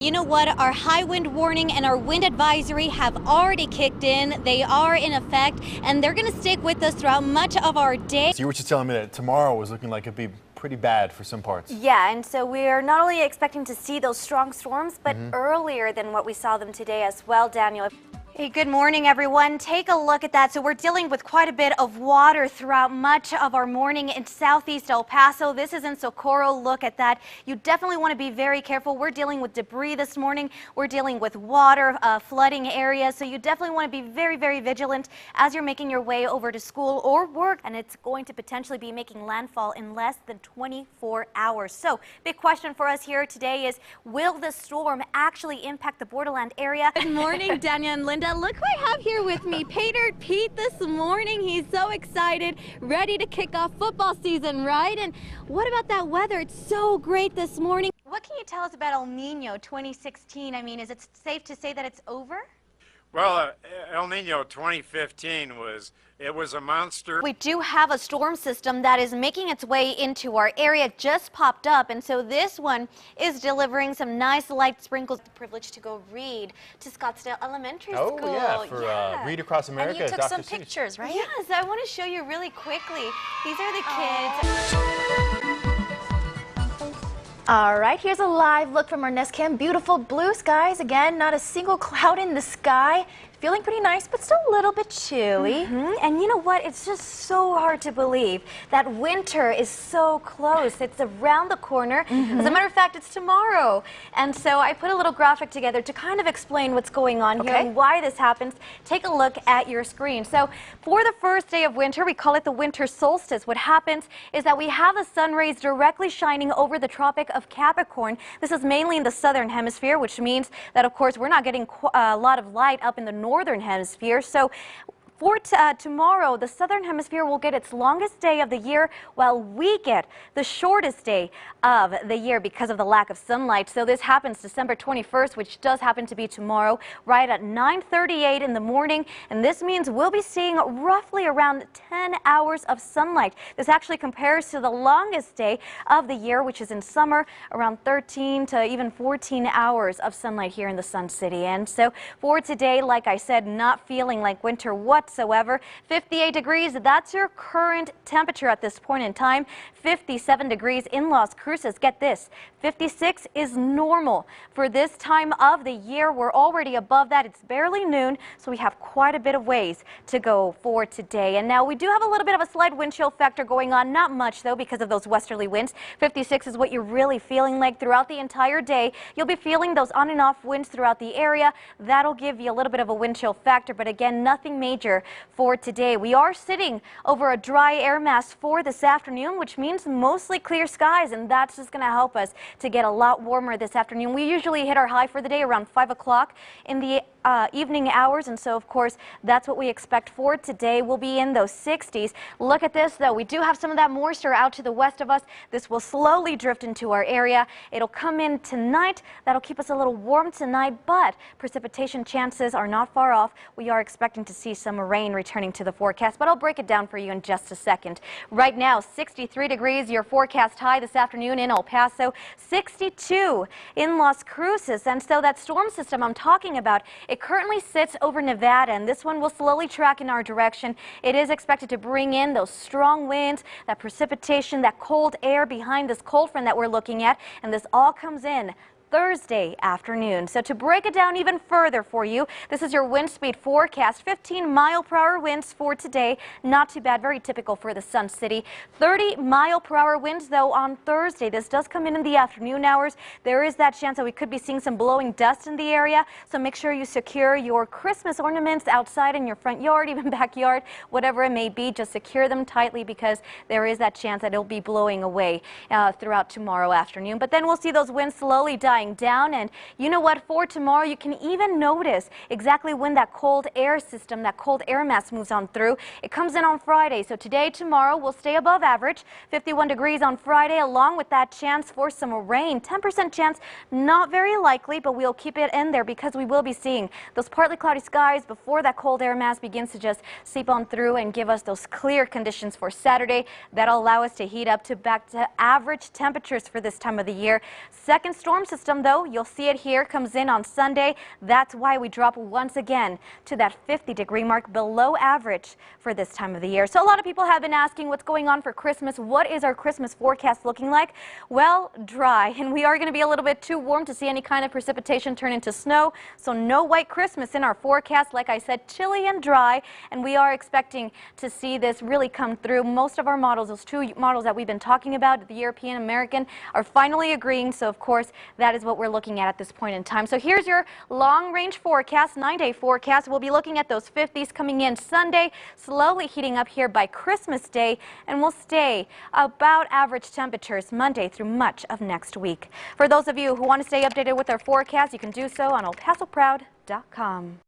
You know what? Our high wind warning and our wind advisory have already kicked in. They are in effect, and they're going to stick with us throughout much of our day. So you were just telling me that tomorrow was looking like it'd be pretty bad for some parts. Yeah, and so we're not only expecting to see those strong storms, but earlier than what we saw them today as well, Daniel. Hey, good morning, everyone. Take a look at that. So we're dealing with quite a bit of water throughout much of our morning in southeast El Paso. This is in Socorro. Look at that. You definitely want to be very careful. We're dealing with debris this morning. We're dealing with water, flooding areas. So you definitely want to be very, very vigilant as you're making your way over to school or work. And it's going to potentially be making landfall in less than 24 hours. So big question for us here today is, will the storm actually impact the borderland area? Good morning, Daniel and Linda. Look who I have here with me, Pete this morning. He's so excited, ready to kick off football season, right? And what about that weather? It's so great this morning. What can you tell us about El Nino 2016? I mean, is it safe to say that it's over? Well, El Nino 2015 was a monster. We do have a storm system that is making its way into our area. It just popped up, and so this one is delivering some nice light sprinkles. The privilege to go read to Scottsdale Elementary School. Oh yeah, for Read Across America. And you took Dr. some Seuss. pictures, right? Yes, I want to show you really quickly. These are the kids. All right, here's a live look from our Nest Cam. Beautiful blue skies. Again, not a single cloud in the sky. Feeling pretty nice, but still a little bit chilly. And you know what? It's just so hard to believe that winter is so close. It's around the corner. As a matter of fact, it's tomorrow. And so I put a little graphic together to kind of explain what's going on here and why this happens. Take a look at your screen. So for the first day of winter, we call it the winter solstice. What happens is that we have the sun rays directly shining over the Tropic of Capricorn. This is mainly in the southern hemisphere, which means that, of course, we're not getting a lot of light up in the northern hemisphere. So for tomorrow, the southern hemisphere will get its longest day of the year, while we get the shortest day of the year because of the lack of sunlight. So this happens December 21st, which does happen to be tomorrow, right at 9:38 in the morning. And this means we'll be seeing roughly around 10 hours of sunlight. This actually compares to the longest day of the year, which is in summer, around 13 to even 14 hours of sunlight here in the Sun City. And so for today, like I said, not feeling like winter whatsoever. 58 degrees, that's your current temperature at this point in time. 57 degrees in Las Cruces. Get this, 56 is normal for this time of the year. We're already above that. It's barely noon, so we have quite a bit of ways to go for today. And now we do have a little bit of a slight wind chill factor going on. Not much, though, because of those westerly winds. 56 is what you're really feeling like throughout the entire day. You'll be feeling those on and off winds throughout the area. That'll give you a little bit of a wind chill factor, but again, nothing major for today. We are sitting over a dry air mass for this afternoon, which means mostly clear skies, and that's just going to help us to get a lot warmer this afternoon. We usually hit our high for the day around 5 o'clock in the evening hours, and so of course that's what we expect for today. We'll be in those 60s. Look at this, though. We do have some of that moisture out to the west of us. This will slowly drift into our area. It'll come in tonight. That'll keep us a little warm tonight, but precipitation chances are not far off. We are expecting to see some rain returning to the forecast, but I'll break it down for you in just a second. Right now, 63 degrees, your forecast high this afternoon in El Paso, 62 in Las Cruces. And so that storm system I'm talking about, it currently sits over Nevada, and this one will slowly track in our direction. It is expected to bring in those strong winds, that precipitation, that cold air behind this cold front that we're looking at, and this all comes in Thursday afternoon. So to break it down even further for you, this is your wind speed forecast. 15-mile-per-hour winds for today. Not too bad, very typical for the Sun City. 30-mile-per-hour winds, though, on Thursday. This does come in the afternoon hours. There is that chance that we could be seeing some blowing dust in the area. So make sure you secure your Christmas ornaments outside in your front yard, even backyard, whatever it may be. Just secure them tightly, because there is that chance that it'll be blowing away throughout tomorrow afternoon. But then we'll see those winds slowly die down, and you know what, for tomorrow you can even notice exactly when that cold air system, that cold air mass moves on through. It comes in on Friday, so today, tomorrow will stay above average. 51 degrees on Friday, along with that chance for some rain. 10% chance, not very likely, but we'll keep it in there because we will be seeing those partly cloudy skies before that cold air mass begins to just seep on through and give us those clear conditions for Saturday. That'll allow us to heat up to back to average temperatures for this time of the year. Second storm system system, though, you'll see it here, comes in on Sunday. That's why we drop once again to that 50-degree mark, below average for this time of the year. So a lot of people have been asking what's going on for Christmas. What is our Christmas forecast looking like? Well, dry, and we are going to be a little bit too warm to see any kind of precipitation turn into snow. So no white Christmas in our forecast. Like I said, chilly and dry, and we are expecting to see this really come through. Most of our models, those two models that we've been talking about, the European, American, are finally agreeing. So of course, that is what we're looking at this point in time. So here's your long-range forecast, 9-day forecast. We'll be looking at those 50s coming in Sunday, slowly heating up here by Christmas Day, and we'll stay about average temperatures Monday through much of next week. For those of you who want to stay updated with our forecast, you can do so on ElPasoProud.com.